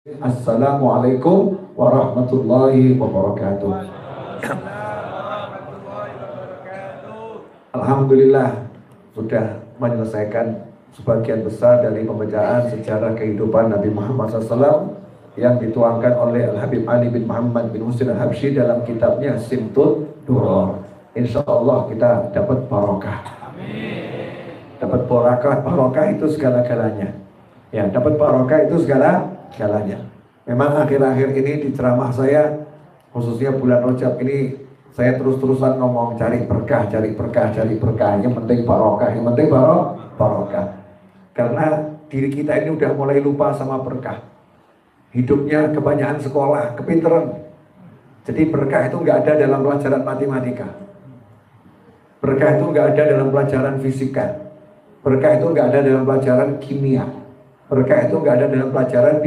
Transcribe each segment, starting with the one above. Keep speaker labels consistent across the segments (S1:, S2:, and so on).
S1: Assalamualaikum warahmatullahi wabarakatuh. Alhamdulillah sudah menyelesaikan sebagian besar dari pembacaan sejarah kehidupan Nabi Muhammad SAW yang dituangkan oleh Al-Habib Ali bin Muhammad bin Husain Al-Habsyi dalam kitabnya Simtud Duror. Insya Allah kita dapat barokah. Dapat barokah itu segala-galanya. Ya, dapat barokah itu segala-galanya. Memang akhir-akhir ini di ceramah saya, khususnya bulan Rajab ini, saya terus-terusan ngomong cari berkah. Yang penting barokah, barokah. Karena diri kita ini udah mulai lupa sama berkah. Hidupnya kebanyakan sekolah, kepinteran. Jadi berkah itu nggak ada dalam pelajaran matematika. Berkah itu nggak ada dalam pelajaran fisika. Berkah itu nggak ada dalam pelajaran kimia. Berkah itu nggak ada dalam pelajaran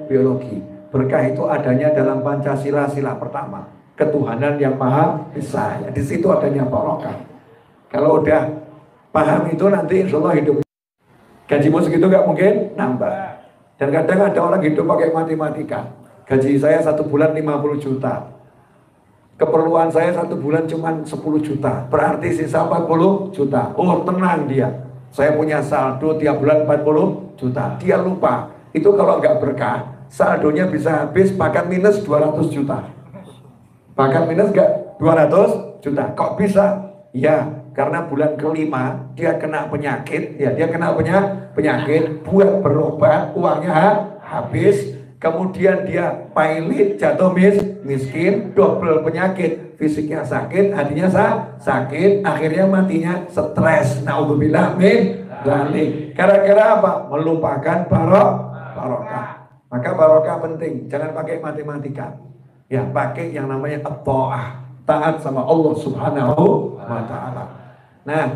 S1: biologi. Berkah itu adanya dalam Pancasila sila pertama, ketuhanan yang maha esa. Di situ adanya barokah. Kalau udah paham itu nanti insya Allah hidup. Gajimu segitu nggak mungkin nambah. Dan kadang ada orang hidup pakai matematika. Gaji saya 1 bulan 50 juta. Keperluan saya 1 bulan cuma 10 juta. Berarti sisa 40 juta. Oh, tenang dia. Saya punya saldo tiap bulan 40 juta. Dia lupa. Itu kalau nggak berkah, saldonya bisa habis bahkan minus 200 juta. Bahkan minus nggak 200 juta. Kok bisa? Ya, karena bulan kelima dia kena penyakit. Ya, dia kena penyakit. Buat berobat, uangnya habis. Kemudian dia pilot, jatuh miskin, double penyakit. Fisiknya sakit, hatinya sakit, akhirnya matinya stres. Naudzubillah min dzalik. Gara-gara apa? Melupakan barokah. Maka barokah penting, jangan pakai matematika. Ya, pakai yang namanya at-ta'ah, taat sama Allah Subhanahu wa taala. Nah,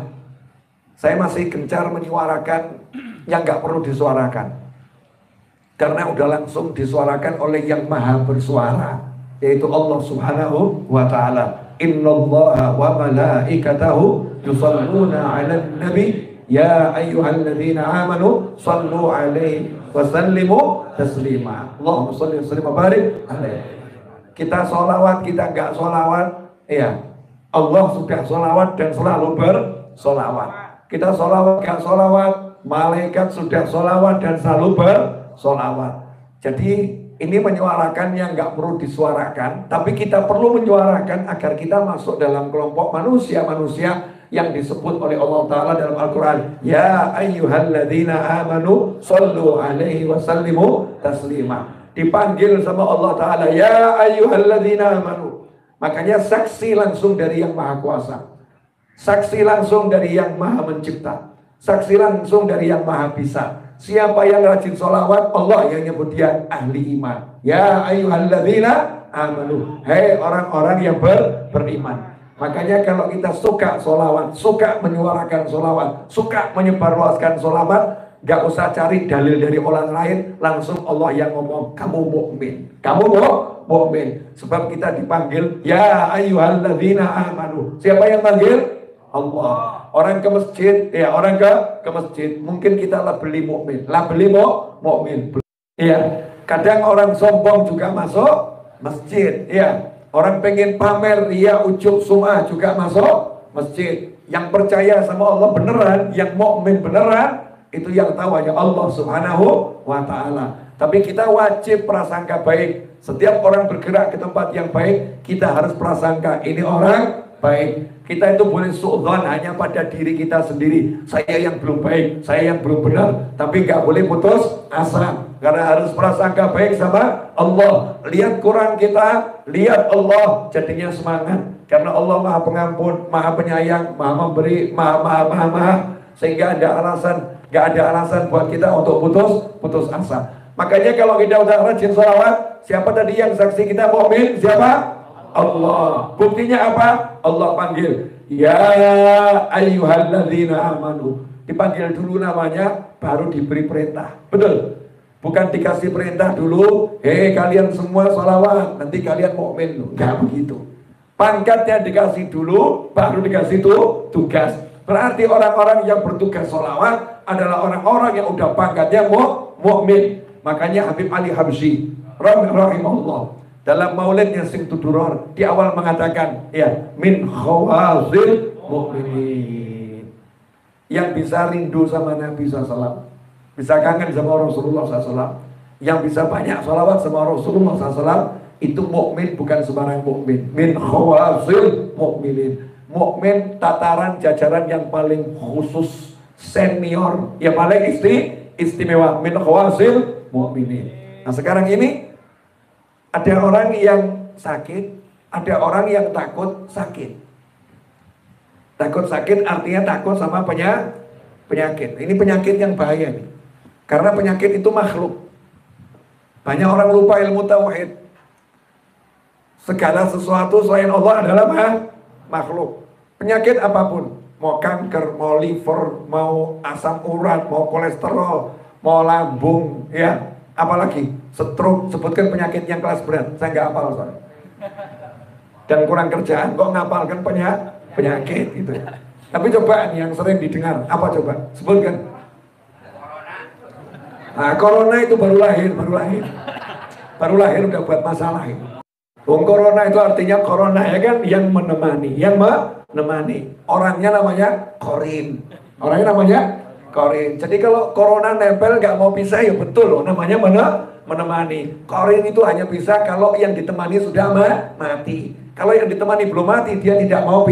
S1: saya masih gencar menyuarakan yang nggak perlu disuarakan. Karena udah langsung disuarakan oleh yang maha bersuara, yaitu Allah Subhanahu wa ta'ala. Innallaha wa malaikatahu yusalluna 'alan nabi ya ayyuhalladzina amanu sallu 'alaihi wa sallimu taslima. Allahumma shalli wa sallim wa barik alaihi. Kita sholawat, kita enggak sholawat, ya Allah sudah sholawat dan selalu bersolawat. Kita sholawat, enggak sholawat, malaikat sudah sholawat dan selalu bersolawat. Jadi ini menyuarakan yang nggak perlu disuarakan, tapi kita perlu menyuarakan agar kita masuk dalam kelompok manusia-manusia yang disebut oleh Allah Ta'ala dalam Al-Quran. Ya ayyuhalladzina amanu sallu alaihi wa sallimu taslima. Dipanggil sama Allah Ta'ala, ya ayyuhalladzina amanu. Makanya saksi langsung dari yang maha kuasa, saksi langsung dari yang maha mencipta, saksi langsung dari yang maha bisa. Siapa yang rajin sholawat, Allah yang nyebut dia ahli iman. Ya ayyuhalladzina amanu. Hei orang-orang yang beriman. Makanya kalau kita suka sholawat, suka menyuarakan sholawat, suka menyebarluaskan sholawat, gak usah cari dalil dari orang lain, langsung Allah yang ngomong, kamu mukmin, kamu mukmin. Sebab kita dipanggil, ya ayyuhalladzina amanu. Siapa yang panggil? Allah. Orang ke masjid, ya orang ke masjid. Mungkin kita lah beli mukmin, mukmin. Ya, kadang orang sombong juga masuk masjid. Ya, orang pengen pamer, ya ujub sum'ah juga masuk masjid. Yang percaya sama Allah beneran, yang mukmin beneran, itu yang tahu hanya Allah Subhanahu wa ta'ala. Tapi kita wajib prasangka baik. Setiap orang bergerak ke tempat yang baik, kita harus prasangka ini orang baik. Kita itu boleh suudzon hanya pada diri kita sendiri. Saya yang belum baik, saya yang belum benar. Tapi nggak boleh putus asa, karena harus prasangka baik sama Allah. Lihat Quran kita, lihat Allah, jadinya semangat. Karena Allah maha pengampun, maha penyayang, maha memberi, maha. Sehingga nggak ada alasan buat kita untuk putus asa. Makanya kalau kita udah rajin sholawat, siapa tadi yang saksi kita mukmin? Siapa? Allah. Buktinya apa? Allah panggil, ya ayyuhalladzina amanu. Dipanggil dulu namanya, baru diberi perintah. Betul? Bukan dikasih perintah dulu, hei kalian semua sholawat, nanti kalian mukmin. Enggak begitu. Pangkatnya dikasih dulu, baru dikasih tugas. Berarti orang-orang yang bertugas sholawat adalah orang-orang yang udah pangkatnya mukmin. Makanya Habib Ali Habsyi rahimahullah dalam maulidnya sing tuduror di awal mengatakan ya min khawazil mu'minin, yang bisa rindu sama Nabi SAW, bisa kangen sama Rasulullah SAW, yang bisa banyak salawat sama Rasulullah SAW, itu mukmin, bukan sembarang mukmin. Min khawazil mu'minin, mukmin tataran jajaran yang paling khusus, senior, yang paling istimewa. Min khawazil mu'minin. Nah sekarang ini ada orang yang sakit, ada orang yang takut sakit. Takut sakit artinya takut sama penyakit. Ini penyakit yang bahaya nih. Karena penyakit itu makhluk. Banyak orang lupa ilmu tauhid. Segala sesuatu selain Allah adalah makhluk. Penyakit apapun, mau kanker, mau liver, mau asam urat, mau kolesterol, mau lambung, ya, apalagi stroke. Sebutkan penyakit yang kelas berat, saya nggak hafal soalnya. Dan kurang kerjaan kok ngapalkan penyakit gitu. Tapi coba yang sering didengar, apa coba? Sebutkan. Nah, corona itu baru lahir. Baru lahir udah buat masalah itu. Corona itu artinya corona ya kan, yang menemani, Orangnya namanya korin. Jadi kalau corona nempel nggak mau pisah ya betul loh, namanya menemani. Korin itu hanya bisa kalau yang ditemani sudah mati. Kalau yang ditemani belum mati, dia tidak mau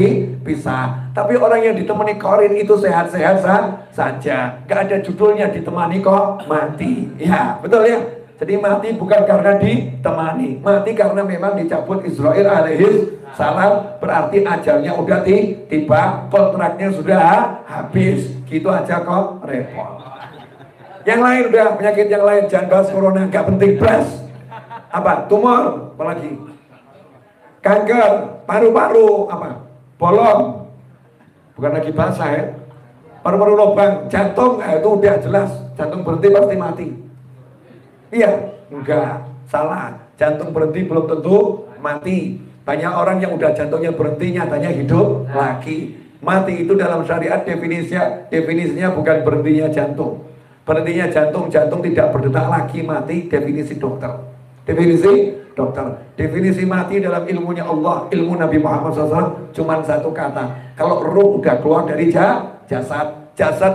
S1: pisah. Tapi orang yang ditemani korin itu sehat-sehat saja. Gak ada judulnya ditemani kok mati. Ya, betul ya. Jadi mati bukan karena ditemani, mati karena memang dicabut Israel alaihis salam, berarti ajalnya udah tiba, kontraknya sudah habis. Gitu aja kok repot. Yang lain udah, penyakit yang lain jangan bahas corona, gak penting, bahas apa? Tumor, apalagi kanker, paru-paru, apa? Bolong, bukan lagi basah ya. Paru-paru lubang, jantung, itu udah jelas, jantung berhenti pasti mati. Iya, enggak, salah. Jantung berhenti belum tentu mati. Banyak orang yang udah jantungnya berhenti nyatanya hidup lagi. Mati itu dalam syariat definisinya bukan berhentinya jantung. Berhentinya jantung tidak berdetak lagi, mati, definisi dokter. Definisi mati dalam ilmunya Allah, ilmu Nabi Muhammad SAW cuma satu kata. Kalau ruh udah keluar dari jasad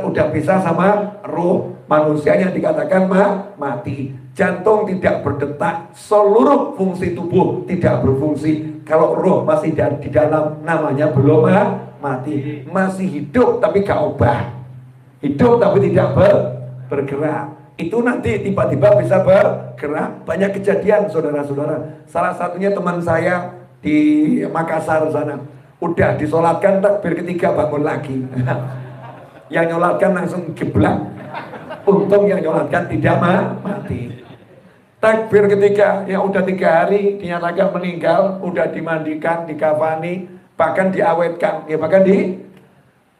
S1: udah pisah sama ruh, manusianya dikatakan mati. Jantung tidak berdetak, seluruh fungsi tubuh tidak berfungsi. Kalau ruh masih di dalam, namanya belum mati. Masih hidup tapi gak ubah. Hidup tapi tidak bergerak. Itu nanti tiba-tiba bisa bergerak. Banyak kejadian saudara-saudara. Salah satunya teman saya di Makassar sana, udah disolatkan takbir ketiga bangun lagi. Yang nyolatkan langsung geblak. Untung yang nyolatkan tidak mati. Takbir ketiga, yang udah 3 hari dinyatakan meninggal, udah dimandikan, dikafani, bahkan diawetkan, ya bahkan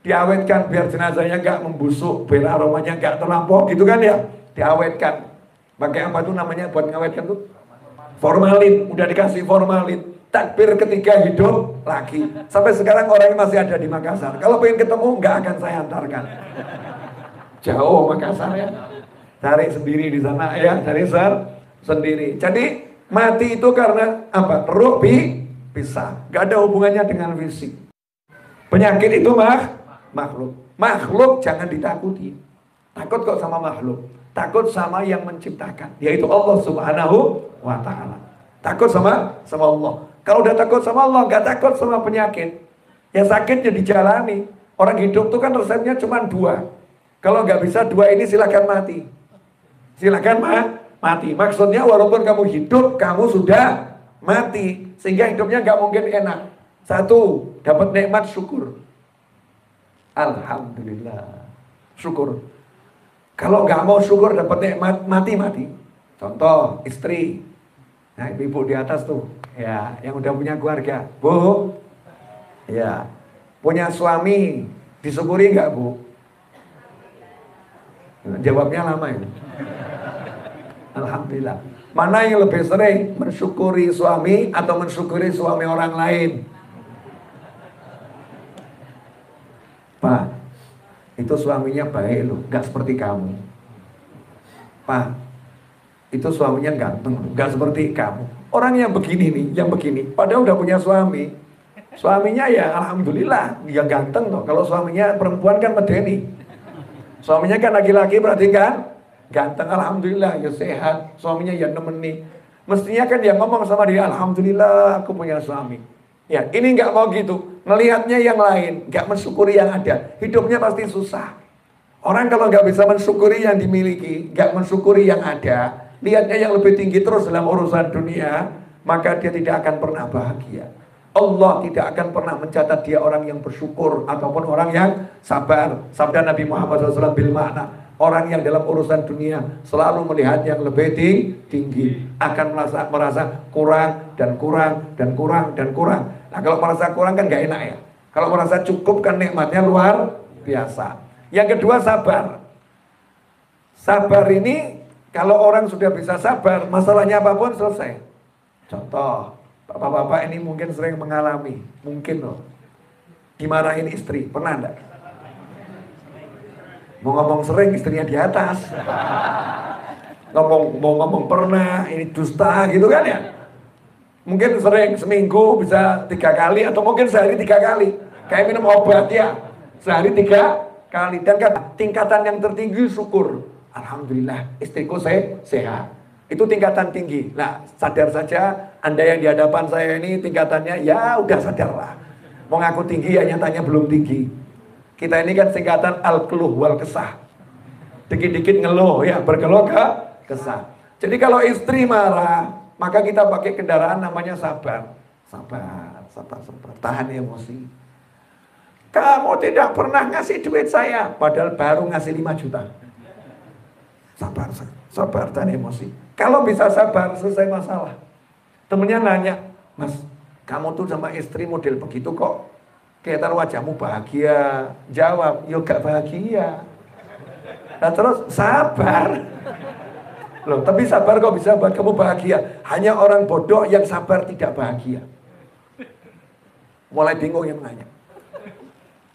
S1: diawetkan biar jenazahnya nggak membusuk, biar aromanya nggak terlampau, gitu kan ya, diawetkan. Pakai apa tuh namanya buat ngawetkan tuh? Formalin, udah dikasih formalin. Takbir ketiga hidup lagi. Sampai sekarang orangnya masih ada di Makassar. Kalau pengen ketemu nggak akan saya antarkan. Jauh Makassar ya. Cari sendiri di sana ya, cari sendiri. Jadi mati itu karena apa? Ruh pisah. Gak ada hubungannya dengan fisik. Penyakit itu makhluk. Makhluk jangan ditakuti. Takut kok sama makhluk. Takut sama yang menciptakan, yaitu Allah Subhanahu wa ta'ala. Takut sama Allah. Kalau udah takut sama Allah, gak takut sama penyakit. Ya sakitnya dijalani. Orang hidup itu kan resepnya cuma 2. Kalau nggak bisa 2 ini silakan mati. Silakan mati. Maksudnya walaupun kamu hidup, kamu sudah mati. Sehingga hidupnya nggak mungkin enak. 1, dapat nikmat, syukur. Alhamdulillah. Syukur. Kalau nggak mau syukur dapat nikmat, mati. Contoh, istri. Nah, ibu di atas tuh. Ya, yang udah punya keluarga. Bu. Ya. Punya suami. Disyukuri nggak, Bu? Jawabnya lama ini. Alhamdulillah. Mana yang lebih sering, mensyukuri suami atau mensyukuri suami orang lain? Pak, itu suaminya baik loh, gak seperti kamu. Pak, itu suaminya ganteng, nggak seperti kamu. Orang yang begini nih, yang begini, padahal udah punya suami. Suaminya ya alhamdulillah, dia ganteng loh. Kalau suaminya perempuan kan medeni. Suaminya kan laki-laki berarti kan ganteng, alhamdulillah, ya sehat. Suaminya ya nemeni. Mestinya kan dia ngomong sama dia, alhamdulillah aku punya suami. Ya, ini nggak mau gitu. Melihatnya yang lain, nggak mensyukuri yang ada. Hidupnya pasti susah. Orang kalau nggak bisa mensyukuri yang dimiliki, nggak mensyukuri yang ada, lihatnya yang lebih tinggi terus dalam urusan dunia, maka dia tidak akan pernah bahagia. Allah tidak akan pernah mencatat dia orang yang bersyukur ataupun orang yang sabar. Sabda Nabi Muhammad SAW bil makna, orang yang dalam urusan dunia selalu melihat yang lebih tinggi, akan merasa kurang dan kurang dan kurang dan kurang. Nah, kalau merasa kurang kan gak enak ya. Kalau merasa cukup kan nikmatnya luar biasa. Yang kedua, sabar. Sabar ini kalau orang sudah bisa sabar, masalahnya apapun selesai. Contoh, bapak-bapak ini mungkin sering mengalami, mungkin loh, dimarahin istri, pernah enggak? Mau ngomong sering, istrinya di atas. Mau ngomong pernah, ini dusta gitu kan ya. Mungkin sering, seminggu bisa 3 kali, atau mungkin sehari 3 kali. Kayak minum obat ya, sehari 3 kali. Dan tingkatan yang tertinggi syukur. Alhamdulillah istriku sehat. Itu tingkatan tinggi. Nah, sadar saja Anda yang di hadapan saya ini tingkatannya ya udah sadarlah. Mau ngaku tinggi ya nyatanya belum tinggi. Kita ini kan singkatan al-keluh wal kesah. Dikit-dikit ngeluh ya, berkeluh kesah. Jadi kalau istri marah, maka kita pakai kendaraan namanya sabar. Sabar. Tahan emosi. Kamu tidak pernah ngasih duit saya, padahal baru ngasih 5 juta. Sabar, tahan emosi. Kalau bisa sabar, selesai masalah. Temennya nanya, Mas, kamu tuh sama istri model begitu kok kelihatan wajahmu bahagia. Jawab, yo gak bahagia. Nah terus sabar. Loh, tapi sabar kok bisa buat kamu bahagia? Hanya orang bodoh yang sabar tidak bahagia. Mulai bingung yang nanya.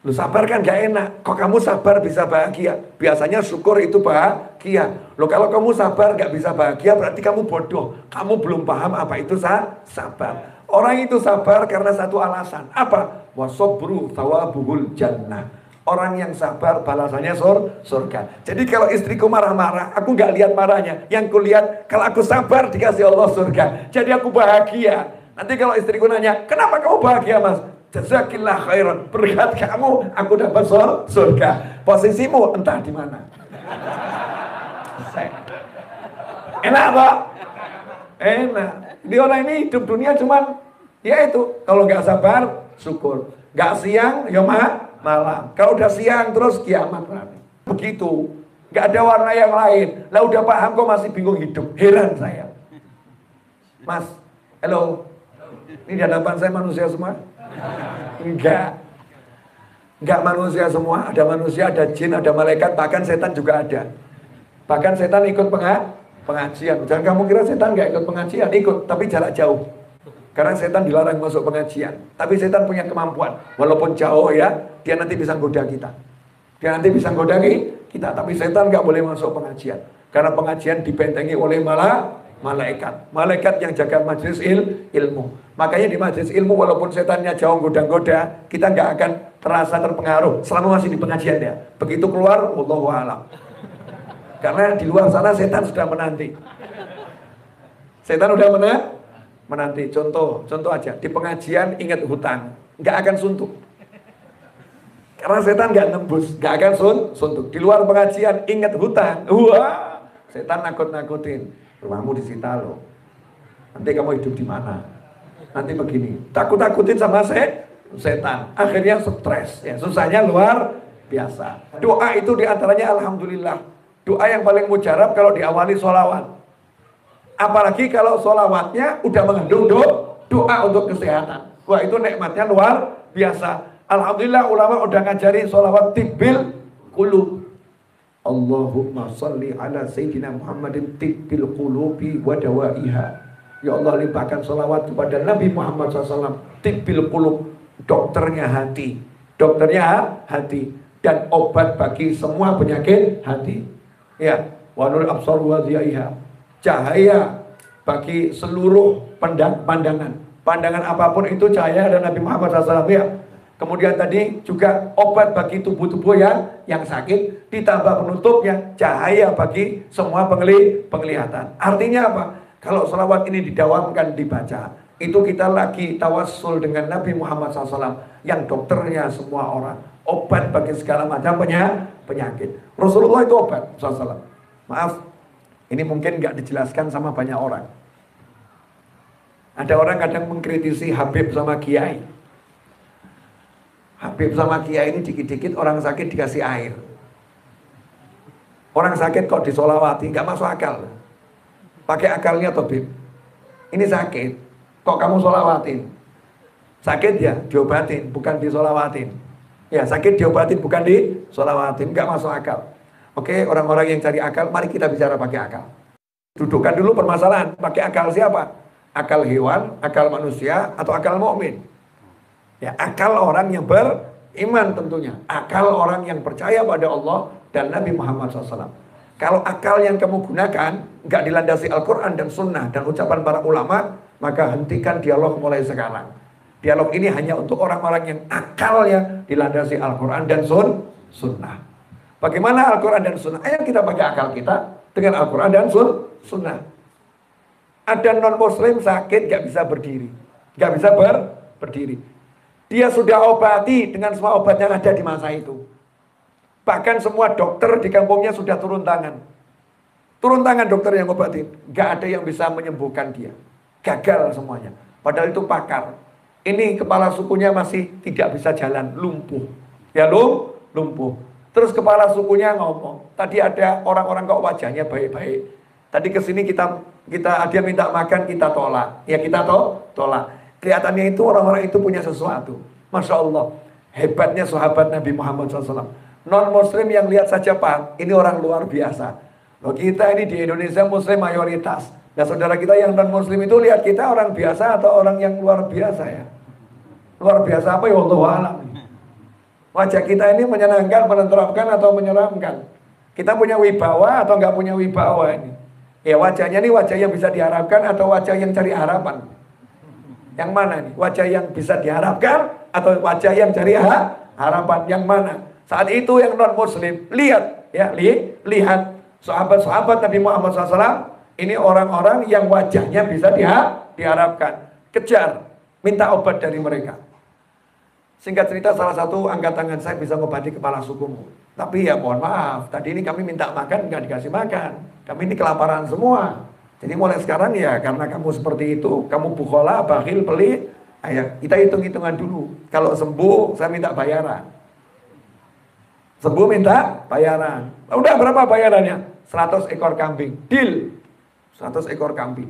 S1: Loh, sabar kan gak enak. Kok kamu sabar bisa bahagia? Biasanya syukur itu bahagia. Loh, kalau kamu sabar gak bisa bahagia berarti kamu bodoh. Kamu belum paham apa itu sabar. Orang itu sabar karena satu alasan. Apa? Wasobru thawabuhul jannah. Orang yang sabar balasannya surga. Jadi kalau istriku marah-marah, aku gak lihat marahnya. Yang ku lihat, kalau aku sabar dikasih Allah surga. Jadi aku bahagia. Nanti kalau istriku nanya, kenapa kamu bahagia mas? Jazakillah khairan. Berkat kamu, aku dapat surga. Posisimu entah di mana. Enak Pak? Enak. Di orang ini hidup dunia cuman, ya itu. Kalau gak sabar, syukur. Gak siang, ya malam. Kalau udah siang terus kiamat nanti. Begitu. Gak ada warna yang lain. Lah udah paham kok masih bingung hidup. Heran saya. Mas, halo. Ini di hadapan saya manusia semua? Enggak. Enggak manusia semua. Ada manusia, ada jin, ada malaikat. Bahkan setan juga ada. Bahkan setan ikut pengajian. Jangan kamu kira setan gak ikut pengajian. Ikut, tapi jarak jauh. Karena setan dilarang masuk pengajian. Tapi setan punya kemampuan. Walaupun jauh ya, dia nanti bisa goda kita. Dia nanti bisa goda kita. Tapi setan gak boleh masuk pengajian. Karena pengajian dibentengi oleh malaikat. Malaikat yang jaga majelis ilmu. Makanya di majelis ilmu walaupun setannya jauh goda-goda, kita gak akan terasa terpengaruh. Selama masih di pengajian dia. Begitu keluar, wallahu a'lam. Karena di luar sana setan sudah menanti. Setan udah menanti. Contoh aja, di pengajian ingat hutang, nggak akan suntuk. Karena setan nggak nembus, nggak akan suntuk. Di luar pengajian ingat hutang, wah, setan nakut-nakutin. Rumahmu disita loh. Nanti kamu hidup di mana? Nanti begini, takut-takutin sama setan. Akhirnya stres, ya susahnya luar biasa. Doa itu diantaranya alhamdulillah. Doa yang paling mujarab kalau diawali sholawat. Apalagi kalau sholawatnya udah mengandung doa untuk kesehatan. Wah itu nikmatnya luar biasa. Alhamdulillah ulama udah ngajari sholawat tibbil qulub. Allahumma salli ala Sayyidina Muhammadin tibbil qulubi wa dawaiha. Ya Allah limpahkan sholawat kepada Nabi Muhammad SAW. Tibbil qulub, dokternya hati. Dokternya hati. Dan obat bagi semua penyakit hati. Ya, wa nur absar wa ziyaiha. cahaya bagi seluruh pandangan. Pandangan apapun itu cahaya ada Nabi Muhammad SAW ya. Kemudian tadi juga obat bagi tubuh-tubuh yang sakit, ditambah penutupnya cahaya bagi semua penglihatan. Artinya apa? Kalau selawat ini didawamkan dibaca, itu kita lagi tawassul dengan Nabi Muhammad SAW yang dokternya semua orang, obat bagi segala macam penyakit. Rasulullah itu obat SAW. Maaf, ini mungkin nggak dijelaskan sama banyak orang. Ada orang kadang mengkritisi Habib sama Kiai. Habib sama Kiai ini dikit-dikit orang sakit dikasih air. Orang sakit kok disolawati, nggak masuk akal. Pakai akalnya toh Bib. Ini sakit, kok kamu solawatin? Sakit ya, diobatin, bukan disolawatin. Ya, sakit diobatin, bukan disolawatin, nggak masuk akal. Oke, orang-orang yang cari akal, mari kita bicara pakai akal. Dudukkan dulu permasalahan, pakai akal siapa? Akal hewan, akal manusia, atau akal mukmin? Ya, akal orang yang beriman tentunya. Akal orang yang percaya pada Allah dan Nabi Muhammad SAW. Kalau akal yang kamu gunakan nggak dilandasi Al-Quran dan Sunnah dan ucapan para ulama, maka hentikan dialog mulai sekarang. Dialog ini hanya untuk orang-orang yang akalnya dilandasi Al-Quran dan Sunnah. Bagaimana Al-Quran dan Sunnah? Ayo kita pakai akal kita dengan Al-Quran dan Sunnah. Ada non-muslim sakit gak bisa berdiri, gak bisa berdiri. Dia sudah obati dengan semua obat yang ada di masa itu. Bahkan semua dokter di kampungnya sudah turun tangan. Turun tangan dokter yang obatin. Gak ada yang bisa menyembuhkan dia. Gagal semuanya. Padahal itu pakar. Ini kepala sukunya masih tidak bisa jalan, lumpuh. Ya lumpuh. Terus kepala sukunya ngomong. Tadi ada orang-orang kok wajahnya baik-baik. Tadi kesini dia minta makan, kita tolak. Ya kita tolak. Kelihatannya itu orang-orang itu punya sesuatu. Masya Allah. Hebatnya sahabat Nabi Muhammad SAW. Non-muslim yang lihat saja Pak, ini orang luar biasa. Loh, kita ini di Indonesia muslim mayoritas. Nah saudara kita yang non-muslim itu lihat kita orang biasa atau orang yang luar biasa ya? Luar biasa apa ya? Wallahu a'lam. Wajah kita ini menyenangkan, menenteramkan atau menyeramkan? Kita punya wibawa atau nggak punya wibawa ini? Ya wajahnya ini wajah yang bisa diharapkan atau wajah yang cari harapan? Yang mana nih? Wajah yang bisa diharapkan atau wajah yang cari harapan? Yang mana? Saat itu yang non muslim lihat ya, lihat sahabat-sahabat Nabi Muhammad SAW ini orang-orang yang wajahnya bisa diharapkan. Kejar, minta obat dari mereka. Singkat cerita salah satu angkat tangan saya bisa mengobati kepala sukumu. Tapi ya mohon maaf, tadi ini kami minta makan nggak dikasih makan. Kami ini kelaparan semua. Jadi mulai sekarang ya karena kamu seperti itu, kamu bukhola, bakhil, pelit. Ayo kita hitung-hitungan dulu. Kalau sembuh saya minta bayaran. Sembuh minta bayaran. Udah berapa bayarannya? 100 ekor kambing. Deal. 100 ekor kambing.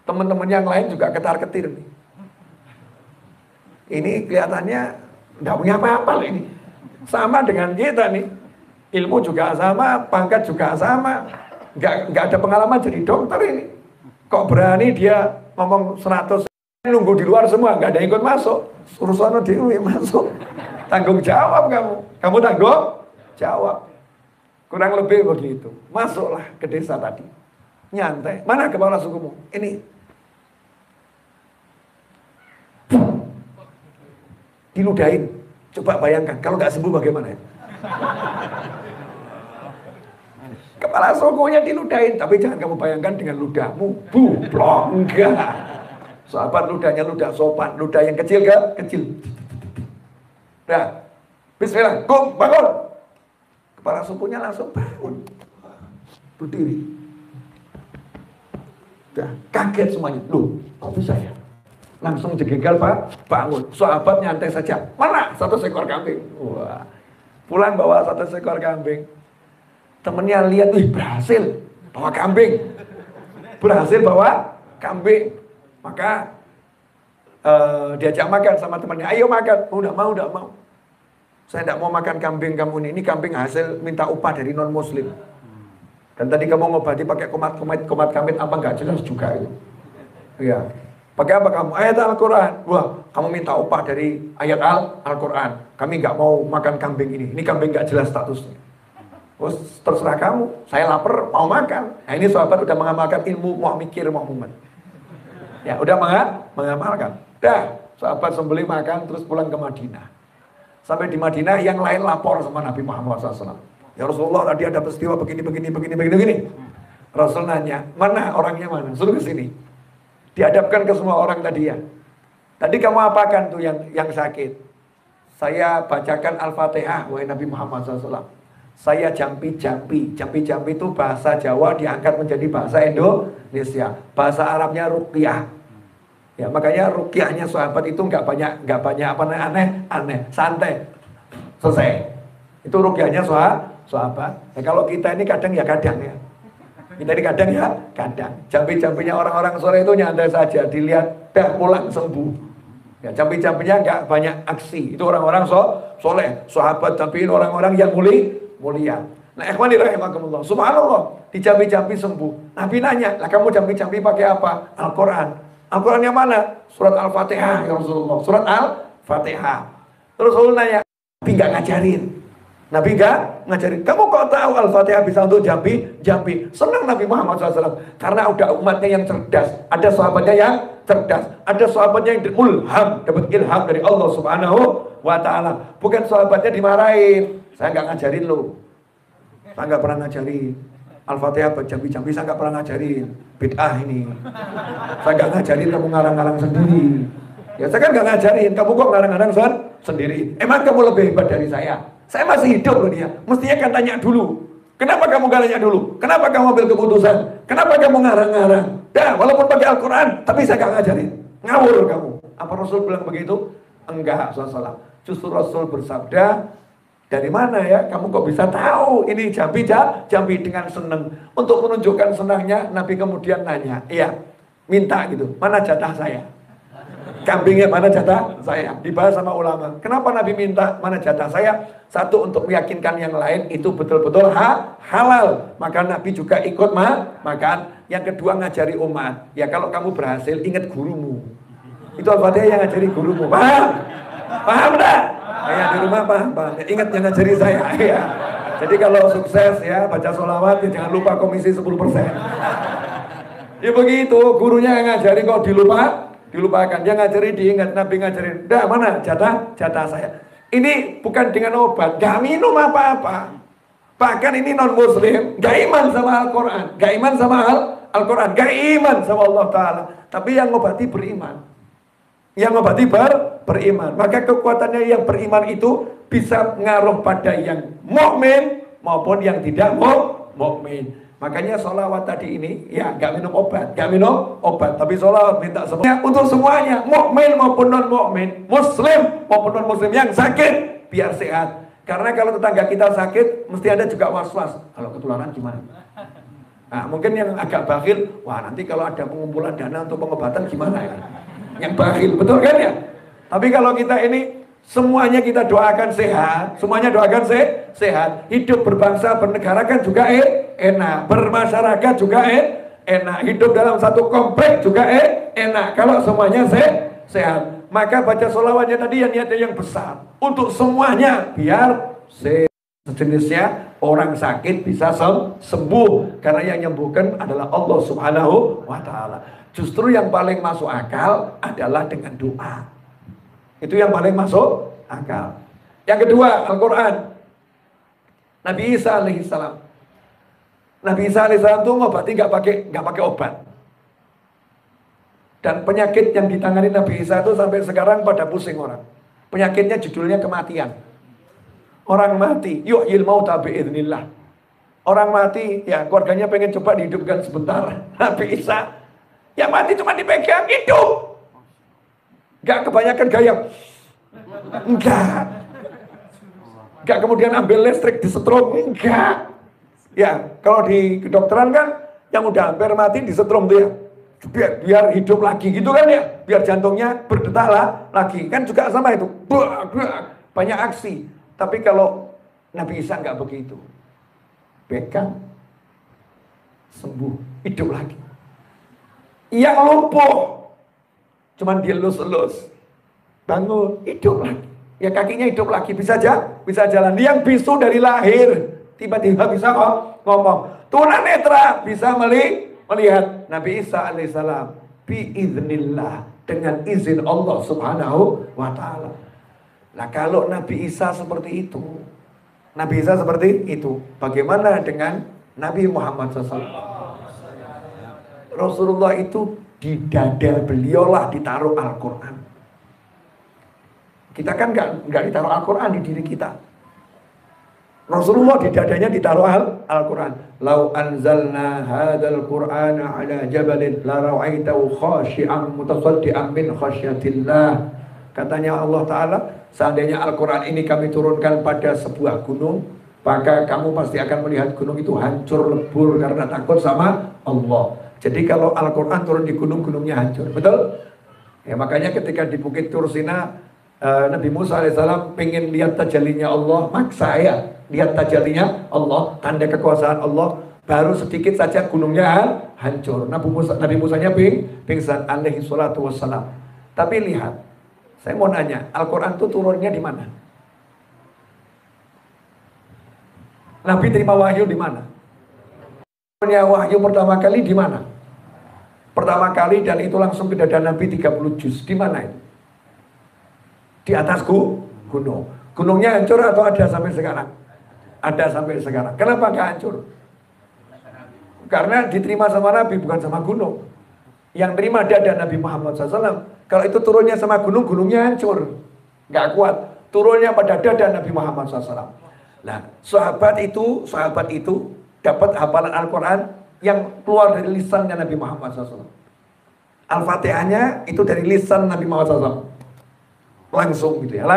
S1: Teman-teman yang lain juga ketar-ketir nih. Ini kelihatannya nggak punya apa-apa ini. Sama dengan kita nih. Ilmu juga sama, pangkat juga sama. Nggak ada pengalaman jadi dokter ini. Kok berani dia ngomong 100, nunggu di luar semua, nggak ada yang ikut masuk. Suruh sono dewe masuk. Tanggung jawab kamu. Kamu tanggung jawab. Kurang lebih begitu. Masuklah ke desa tadi. Nyantai. Mana kepala sukumu? Ini. Diludahin. Coba bayangkan. Kalau nggak sembuh bagaimana ya? Kepala sukunya diludahin. Tapi jangan kamu bayangkan dengan ludahmu. Blok. Enggak. Sahabat ludahnya ludah sopan. Ludah yang kecil ke? Kecil. Dah, bismillah, bangun. Kepala sukunya langsung bangun, berdiri. Dah, kaget semuanya. Loh, kok bisa ya? Langsung jengkel Pak, bangun. Sahabat nyantai saja. Mana 100 ekor kambing? Wah, pulang bawa 100 ekor kambing. Temennya lihat, wih berhasil bawa kambing. Berhasil bawa kambing. Maka diajak makan sama temannya, ayo makan. Udah mau. Saya tidak mau makan kambing kamu ini kambing hasil minta upah dari non muslim. Dan tadi kamu ngobati pakai komat kamit apa nggak jelas juga itu. Iya. Pakai apa kamu? Ayat Al-Quran. Wah, kamu minta upah dari ayat Al-Quran. Kami nggak mau makan kambing ini. Ini kambing nggak jelas statusnya. Oh, terserah kamu, saya lapar, mau makan. Nah ini sahabat udah mengamalkan ilmu, mau mikir, mau mumet. Ya udah mengamalkan. Dah, sahabat sembelih makan, terus pulang ke Madinah. Sampai di Madinah, yang lain lapor sama Nabi Muhammad SAW. Ya Rasulullah, tadi ada peristiwa begini. Rasul nanya, mana orangnya mana? Suruh ke sini. Dihadapkan ke semua orang tadi ya. Tadi kamu apakan tuh yang sakit? Saya bacakan Al-Fatihah, wahai Nabi Muhammad SAW. Saya jampi-jampi itu bahasa Jawa diangkat menjadi bahasa Indonesia. Bahasa Arabnya ruqyah. Ya makanya ruqyahnya sahabat itu nggak banyak apa aneh, santai. Selesai. Itu ruqyahnya sahabat. Nah, kalau kita ini kadang ya. Kita ini kadang. Jampi-jampinya orang-orang soleh itu nyantai saja, dilihat dah pulang sembuh. Ya, jampi-jampinya nggak banyak aksi. Itu orang-orang soleh, sahabat, tapi orang-orang yang mulia. Nah, ikhwani rahimakumullah. Subhanallah, dijampi-jampi sembuh. Nabi nanya, "Lah kamu jampi-jampi pakai apa?" Al-Qur'an. Al-Qur'an yang mana? Surat Al-Fatihah ya Rasulullah. Surat Al-Fatihah. Terus Rasul nanya, Nabi nggak ngajarin. Kamu kok tahu Al-Fatihah bisa untuk jampi? Senang Nabi Muhammad SAW. Karena udah umatnya yang cerdas. Ada sahabatnya yang cerdas. Ada sahabatnya yang dapat ilham dari Allah Subhanahu wa Ta'ala. Bukan sahabatnya dimarahin. Saya nggak ngajarin lo. Saya nggak pernah ngajarin. Al-Fatihah berjampi-jampi saya nggak pernah ngajarin. Bid'ah ini. Saya nggak ngajarin kamu ngarang-ngarang sendiri. Ya saya kan nggak ngajarin. Kamu kok ngarang-ngarang sendiri. Emang kamu lebih hebat dari saya? Saya masih hidup loh dia. Mestinya kan tanya dulu. Kenapa kamu gak tanya dulu? Kenapa kamu ambil keputusan? Kenapa kamu ngarang-ngarang? Dah, walaupun pakai Al-Quran, tapi saya gak ngajarin. Ngawur kamu. Apa Rasul bilang begitu? Enggak, SAW. Justru Rasul bersabda, dari mana ya? Kamu kok bisa tahu? Ini jampi dengan senang. Untuk menunjukkan senangnya, Nabi kemudian nanya, iya, minta gitu. Mana jatah saya? Kambingnya mana jatah saya? Dibahas sama ulama. Kenapa Nabi minta mana jatah saya? Satu, untuk meyakinkan yang lain itu betul-betul halal. Maka Nabi juga ikut makan. Yang kedua, ngajari umat. Ya kalau kamu berhasil, ingat gurumu. Itu Al-Fatihah yang ngajari gurumu. Paham? Paham enggak? Ya di rumah paham. Ingat yang ngajari saya. Ya. Jadi kalau sukses ya baca sholawat ya jangan lupa komisi 10%. Ya begitu, gurunya yang ngajari kok dilupakan. Dia ngajari diingat, Nabi ngajarin. Dah mana jatah saya. Ini bukan dengan obat, gak minum apa-apa. Bahkan ini non muslim, gak iman sama Al-Quran, gak iman sama Al-Quran, gak iman sama Allah Ta'ala. Tapi yang ngobati beriman. Beriman. Maka kekuatannya yang beriman itu bisa ngaruh pada yang mukmin maupun yang tidak mukmin. Makanya sholawat tadi ini ya gak minum obat, tapi sholawat minta semuanya untuk semuanya, mukmin maupun non mukmin, muslim maupun non muslim yang sakit biar sehat. Karena kalau tetangga kita sakit, mesti ada juga was-was. Kalau ketularan gimana? Nah, mungkin yang agak bakhil, wah nanti kalau ada pengumpulan dana untuk pengobatan gimana ya? Yang bakhil, betul kan ya? Tapi kalau kita ini semuanya kita doakan sehat, sehat. Hidup berbangsa, bernegara kan juga enak, bermasyarakat juga enak, hidup dalam satu komplek juga enak. Kalau semuanya sehat, maka baca sholawatnya tadi yang niatnya yang besar untuk semuanya biar sejenisnya orang sakit bisa sembuh karena yang menyembuhkan adalah Allah Subhanahu wa Ta'ala. Justru yang paling masuk akal adalah dengan doa. Itu yang paling masuk akal. Yang kedua, Al-Quran. Nabi Isa alaihissalam. Nabi Isa alaihissalam itu ngobati nggak pakai obat. Dan penyakit yang ditangani Nabi Isa itu sampai sekarang pada pusing orang. Penyakitnya judulnya kematian. Orang mati, yuhyil mauta bi'iznillah. Orang mati, ya keluarganya pengen coba dihidupkan sebentar. Nabi Isa, yang mati cuma dipegang hidup. Gak kebanyakan gaya. Enggak kemudian ambil listrik disetrum. Enggak. Ya kalau di kedokteran kan yang udah hampir mati disetrum tuh ya, biar hidup lagi gitu kan ya, biar jantungnya berdetak lagi kan juga sama itu. Banyak aksi. Tapi kalau Nabi Isa enggak begitu, pegang sembuh, hidup lagi. Yang lumpuh cuman dia elus-elus, bangun, hidup lagi. Ya kakinya hidup lagi, bisa jalan. Yang bisu dari lahir, tiba-tiba bisa ngomong. Tunanetra bisa melihat. Nabi Isa alaihissalam biiznillah, dengan izin Allah subhanahu wa ta'ala. Nah kalau Nabi Isa seperti itu, bagaimana dengan Nabi Muhammad SAW? Rasulullah itu di dada beliau lah ditaruh Al-Quran. Kita kan nggak ditaruh Al-Quran di diri kita. Rasulullah di dadanya ditaruh Al-Quran. Lau anzalna hadzal Qur'ana ala jabalin la ra'aitahu khashi'an mutasaddian min khasyatillah. Katanya Allah Ta'ala, seandainya Al-Quran ini kami turunkan pada sebuah gunung, maka kamu pasti akan melihat gunung itu hancur lebur karena takut sama Allah. Jadi kalau Al-Quran turun di gunung, gunungnya hancur. Betul? Ya, makanya ketika di Bukit Tursina, Nabi Musa AS pengen lihat tajallinya Allah, maksa ya lihat tajallinya Allah, tanda kekuasaan Allah. Baru sedikit saja gunungnya hancur. Nabi Musanya pingsan alaihi salatu wassalam. Tapi lihat, saya mau nanya, Al-Quran itu turunnya di mana? Nabi terima wahyu di mana? Turunnya wahyu pertama kali di mana? Pertama kali, dan itu langsung ke dada Nabi 30 juz. Di mana itu? Di atas gunung. Gunungnya hancur atau ada sampai sekarang? Ada sampai sekarang. Kenapa nggak hancur? Karena diterima sama Nabi, bukan sama gunung. Yang terima dada Nabi Muhammad SAW. Kalau itu turunnya sama gunung, gunungnya hancur. Nggak kuat. Turunnya pada dada Nabi Muhammad SAW. Nah, sahabat itu dapat hafalan Al-Quran yang keluar dari lisannya Nabi Muhammad SAW. Al-Fatihahnya itu dari lisan Nabi Muhammad SAW. Langsung gitu ya,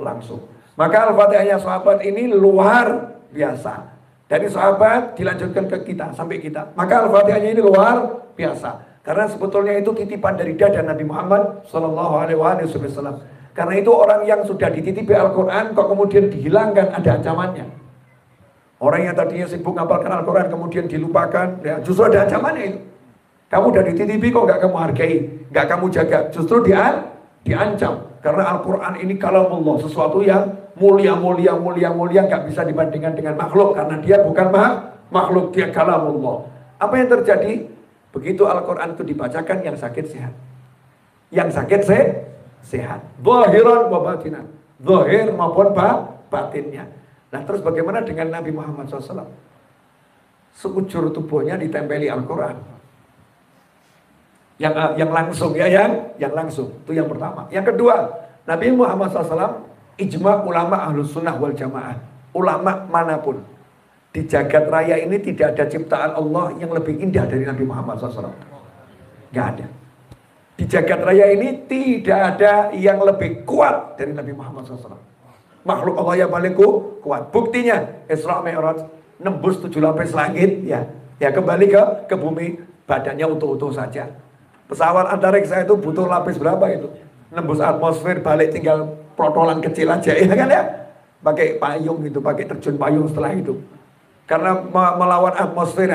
S1: langsung. Maka Al-Fatihahnya sahabat ini luar biasa. Dari sahabat dilanjutkan ke kita, sampai kita. Maka Al-Fatihahnya ini luar biasa. Karena sebetulnya itu titipan dari dada Nabi Muhammad SAW. Karena itu orang yang sudah dititipi Al-Quran, kok kemudian dihilangkan, ada ancamannya. Orang yang tadinya sibuk ngapalkan Al-Quran, kemudian dilupakan, ya justru ada ancamannya itu. Kamu udah dititipi kok nggak kamu hargai, nggak kamu jaga, justru diancam. Karena Al-Quran ini kalamullah, sesuatu yang mulia, nggak bisa dibandingkan dengan makhluk. Karena dia bukan makhluk, dia kalamullah. Apa yang terjadi? Begitu Al-Quran itu dibacakan, yang sakit sehat. Yang sakit sehat. Zahiran wa batinan. Zahir maupun batinnya. Nah terus bagaimana dengan Nabi Muhammad SAW? Sekujur tubuhnya ditempeli Al-Quran. Yang langsung ya, yang langsung. Itu yang pertama. Yang kedua, Nabi Muhammad SAW ijma ulama ahlus sunnah wal jamaah. Ulama manapun di jagat raya ini tidak ada ciptaan Allah yang lebih indah dari Nabi Muhammad SAW. Gak ada. Di jagat raya ini tidak ada yang lebih kuat dari Nabi Muhammad SAW. Makhluk Allah yang paling kuat. Buktinya Isra Mi'raj nembus 7 lapis langit ya kembali ke bumi, badannya utuh-utuh saja. Pesawat antariksa itu butuh lapis berapa itu? Nembus atmosfer, balik tinggal protolan kecil aja ya kan ya. Pakai payung gitu, pakai terjun payung setelah itu. Karena melawan atmosfer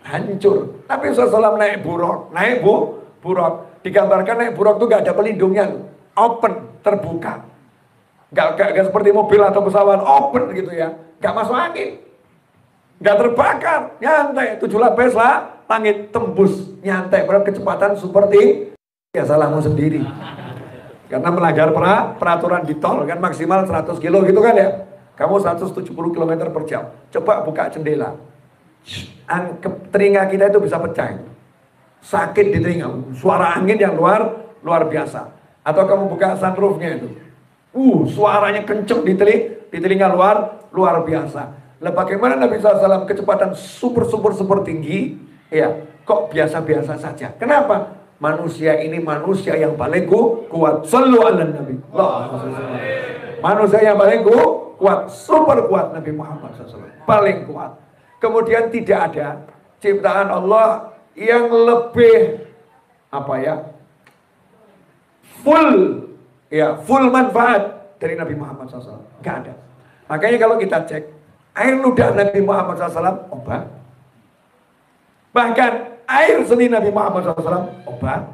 S1: hancur. Tapi SAW naik buruk. Digambarkan naik buruk itu gak ada pelindungnya, open, terbuka. Gak seperti mobil atau pesawat open gitu ya, gak masuk angin, gak terbakar, nyantai. 7 lapis lah, langit tembus, nyantai. Pada kecepatan seperti ya salahmu sendiri. Karena melanggar peraturan di tol kan maksimal 100 kilo gitu kan ya. Kamu 170 km per jam. Coba buka jendela, telinga kita itu bisa pecah. Sakit di telinga, suara angin yang luar biasa. Atau kamu buka sunroofnya itu, suaranya kenceng di telinga luar biasa. Lah bagaimana Nabi SAW kecepatan super tinggi, ya kok biasa-biasa saja? Kenapa? Manusia ini manusia yang paling kuat. Sallu ala Nabi. Manusia yang paling kuat, super kuat Nabi Muhammad SAW. Paling kuat. Kemudian tidak ada ciptaan Allah yang lebih full manfaat dari Nabi Muhammad SAW. Gak ada. Makanya kalau kita cek air ludah Nabi Muhammad SAW obat. Bahkan air seni Nabi Muhammad SAW obat.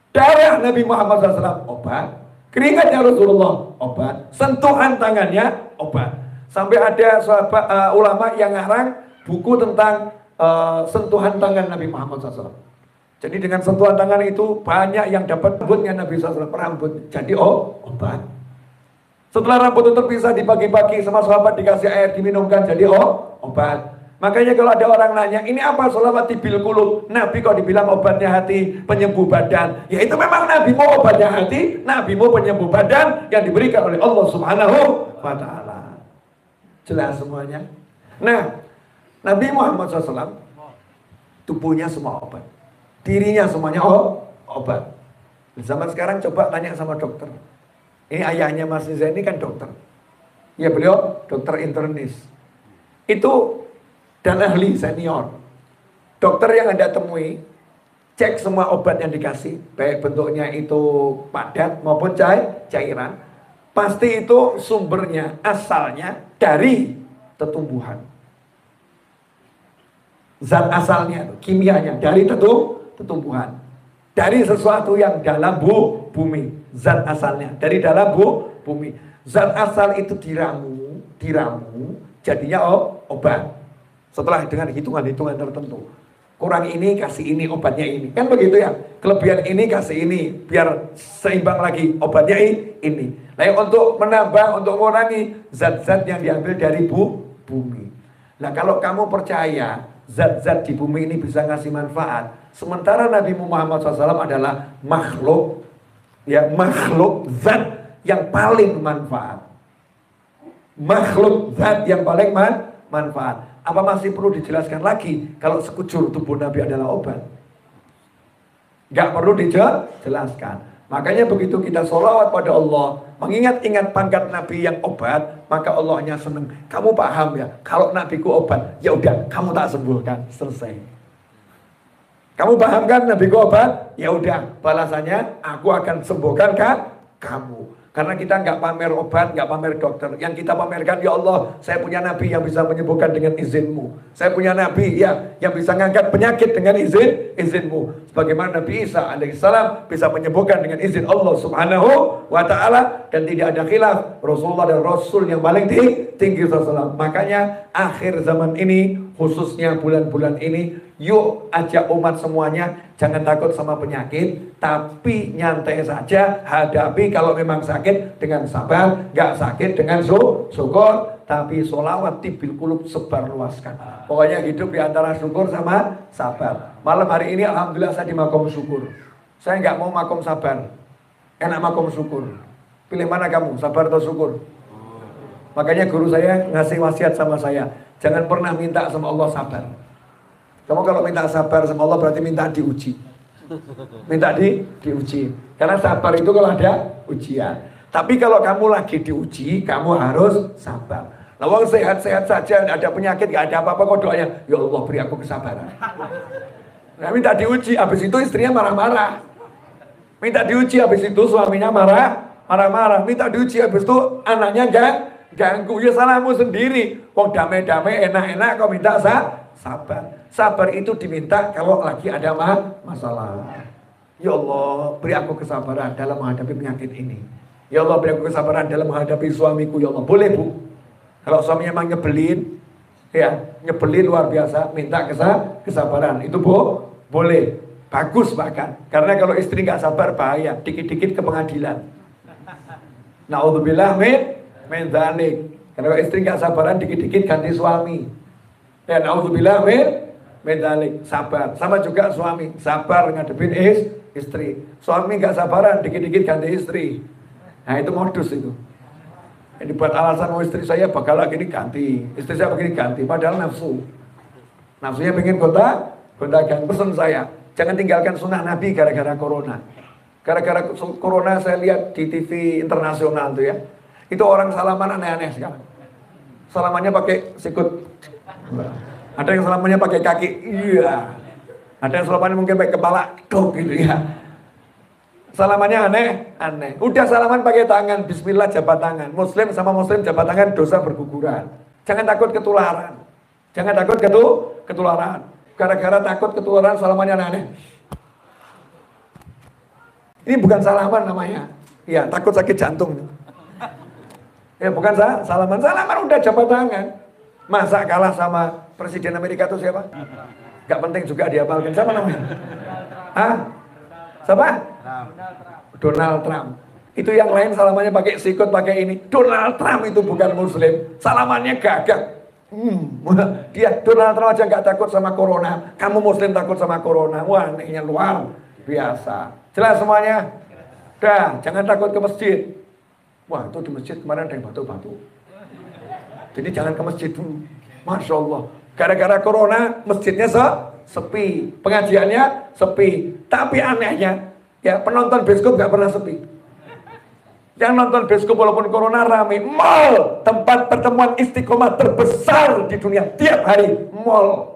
S1: Darah Nabi Muhammad SAW obat. Keringatnya Rasulullah obat. Sentuhan tangannya obat. Sampai ada sahabat ulama yang ngarang buku tentang sentuhan tangan Nabi Muhammad SAW. Jadi dengan sentuhan tangan itu banyak yang dapat rambutnya Nabi SAW, rambut jadi obat. Setelah rambut itu terpisah di pagi-pagi sama sahabat dikasih air diminumkan jadi obat. Makanya kalau ada orang nanya, ini apa sholawat tibil qulub? Nabi kok dibilang obatnya hati, penyembuh badan. Ya itu memang Nabi mau obatnya hati, Nabi mau penyembuh badan yang diberikan oleh Allah Subhanahu wa ta'ala. Jelas semuanya. Nah, Nabi Muhammad SAW tubuhnya semua obat. Dirinya semuanya obat. Di zaman sekarang coba tanya sama dokter. Ini ayahnya Mas Riza ini kan dokter. Ya beliau dokter internis. Itu dan ahli senior. Dokter yang Anda temui, cek semua obat yang dikasih, baik bentuknya itu padat maupun cairan, pasti itu sumbernya, asalnya dari tetumbuhan. Zat asalnya, kimianya dari tetumbuhan. Dari sesuatu yang dalam bumi. Zat asalnya, dari dalam bumi. Zat asal itu diramu, jadinya obat. Setelah dengan hitungan-hitungan tertentu. Kurang ini, kasih ini, obatnya ini. Kan begitu ya. Kelebihan ini, kasih ini. Biar seimbang lagi, obatnya ini. Nah untuk menambah, untuk mengurangi zat-zat yang diambil dari bumi. Nah kalau kamu percaya, zat-zat di bumi ini bisa ngasih manfaat. Sementara Nabi Muhammad SAW adalah makhluk. Ya, makhluk zat yang paling manfaat. Makhluk zat yang paling manfaat. Apa masih perlu dijelaskan lagi kalau sekujur tubuh Nabi adalah obat? Gak perlu dijelaskan. Makanya begitu kita sholawat pada Allah, mengingat-ingat pangkat Nabi yang obat, maka Allahnya senang. Kamu paham ya? Kalau Nabiku obat, ya udah kamu tak sembuhkan, selesai. Kamu paham kan Nabiku obat? Ya udah, balasannya aku akan sembuhkan kan kamu. Karena kita nggak pamer obat, nggak pamer dokter. Yang kita pamerkan, ya Allah, saya punya Nabi yang bisa menyembuhkan dengan izinmu. Saya punya Nabi ya, yang bisa ngangkat penyakit dengan izinmu. Sebagaimana Nabi Isa alaihissalam bisa menyembuhkan dengan izin Allah Subhanahu wa ta'ala. Dan tidak ada khilaf, Rasulullah dan Rasul yang paling tinggi SAW. Makanya akhir zaman ini, khususnya bulan-bulan ini, yuk ajak umat semuanya, jangan takut sama penyakit, tapi nyantai saja, hadapi kalau memang sakit dengan sabar, gak sakit dengan syukur, tapi sholawat tibil qulub sebarluaskan. Pokoknya hidup di antara syukur sama sabar. Malam hari ini alhamdulillah saya di makom syukur. Saya gak mau makom sabar, enak makom syukur. Pilih mana kamu, sabar atau syukur? Makanya guru saya ngasih wasiat sama saya, jangan pernah minta sama Allah sabar. Kamu kalau minta sabar sama Allah berarti minta diuji. Minta diuji. Karena sabar itu kalau ada ujian. Tapi kalau kamu lagi diuji, kamu harus sabar. Nah, orang sehat-sehat saja, tidak ada penyakit, tidak ada apa-apa, kok doanya, ya Allah beri aku kesabaran. Nah, minta diuji, habis itu istrinya marah-marah. Minta diuji, habis itu suaminya marah-marah. Minta diuji, habis itu anaknya ganggu. Ya salahmu sendiri. Kok damai-damai, enak-enak, kok minta sabar. Sabar itu diminta kalau lagi ada masalah. Ya Allah, beri aku kesabaran dalam menghadapi penyakit ini. Ya Allah, beri aku kesabaran dalam menghadapi suamiku. Ya Allah, boleh bu. Kalau suaminya emang nyebelin, ya nyebelin luar biasa, minta kesabaran. Itu bu, boleh, bagus bahkan. Karena kalau istri nggak sabar bahaya, dikit-dikit ke pengadilan. Na'udzubillah min dzalik. Karena kalau istri nggak sabaran, dikit-dikit ganti suami. Ya na'udzubillah medalik, sabar. Sama juga suami, sabar ngadepin istri. Suami gak sabaran, dikit-dikit ganti istri. Nah itu modus itu. Ini buat alasan istri saya bakal lagi ini ganti, istri saya begini ganti, padahal nafsu. Nafsunya pengen gonta-ganti. Pesan saya, jangan tinggalkan sunnah Nabi gara-gara corona. Gara-gara corona saya lihat di TV internasional tuh ya. Itu orang salaman aneh-aneh sekarang. Salamannya pakai sikut. Ada yang salamannya pakai kaki, iya. Ada yang salamannya mungkin pakai kepala, dok gitu ya. Salamannya aneh. Udah salaman pakai tangan, bismillah jabat tangan. Muslim sama muslim jabat tangan, dosa berguguran. Jangan takut ketularan. Jangan takut ketularan. Gara-gara takut ketularan salamannya aneh. Ini bukan salaman namanya. Iya, takut sakit jantung. Ya bukan salaman udah jabat tangan. Masa kalah sama Presiden Amerika itu siapa? Gak penting juga dihafalkan. Siapa namanya? Hah? Siapa? Donald Trump. Itu yang lain salamannya pakai sikut, pakai ini. Donald Trump itu bukan muslim. Salamannya gagah. Dia Donald Trump aja gak takut sama corona. Kamu muslim takut sama corona. Wah, anehnya luar biasa. Jelas semuanya? Dah, jangan takut ke masjid. Wah, itu di masjid kemarin ada yang batu-batu. Jadi jangan ke masjid dulu. Masya Allah. Gara-gara corona, masjidnya sepi. Pengajiannya sepi. Tapi anehnya, ya penonton bioskop gak pernah sepi. Yang nonton bioskop walaupun corona rame. Mall, tempat pertemuan istiqomah terbesar di dunia. Tiap hari, mall.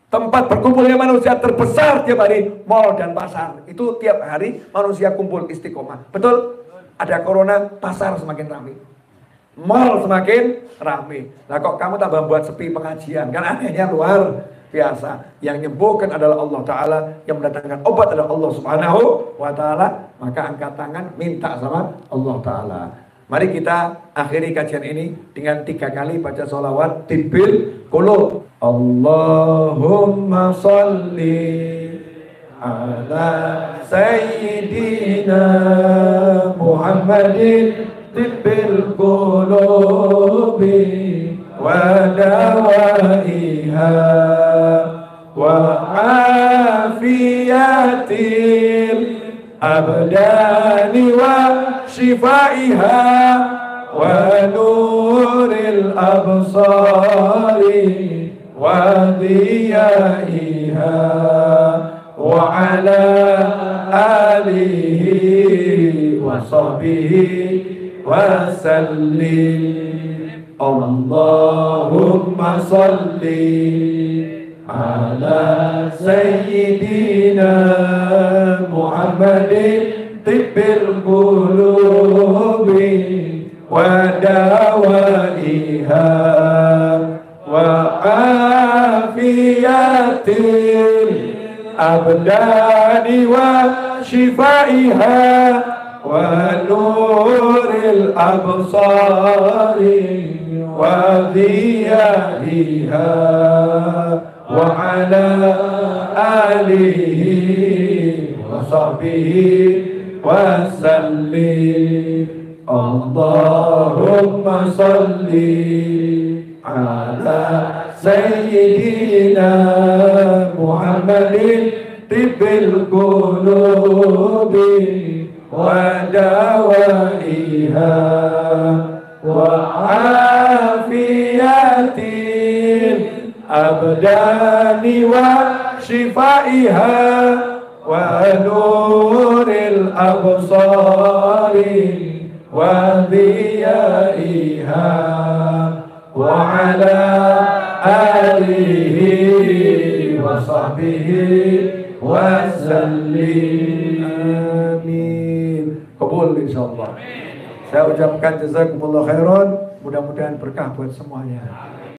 S1: Tempat berkumpulnya manusia terbesar tiap hari, mall dan pasar. Itu tiap hari manusia kumpul istiqomah. Betul? Ada corona, pasar semakin ramai. Mall semakin ramai. Nah kok kamu tambah buat sepi pengajian? Kan anehnya luar biasa. Yang nyembuhkan adalah Allah Ta'ala. Yang mendatangkan obat adalah Allah Subhanahu wa Ta'ala. Maka angkat tangan, minta sama Allah Ta'ala. Mari kita akhiri kajian ini dengan 3 kali baca sholawat tibbil qulub. Allahumma salli ala sayyidina Muhammadin tibbil qulubi wa dawaiha wa afiyatil abdani wa shifaiha wa nuril absari wa diyaiha wa ala alihi wa sahbihi wa sallim. Allahumma salli ala sayyidina Muhammadin tibbil qulubi wa dawaiha wa afiyatil abdani wa shifaiha wa nuril absari wa diyaiha wa ala alihi wa sahbihi wa sallim. Allahumma salli ala sayyidina Muhammadin tibbil qulubi wa dawaiha wa afiyatil abdani wa shifaiha wa nuril absari wa diyaiha wa ala alihi wa sahbihi wa sallim. Amin. Kabul insyaallah. Saya ucapkan jazakumullah khairan. Mudah-mudahan berkah buat semuanya.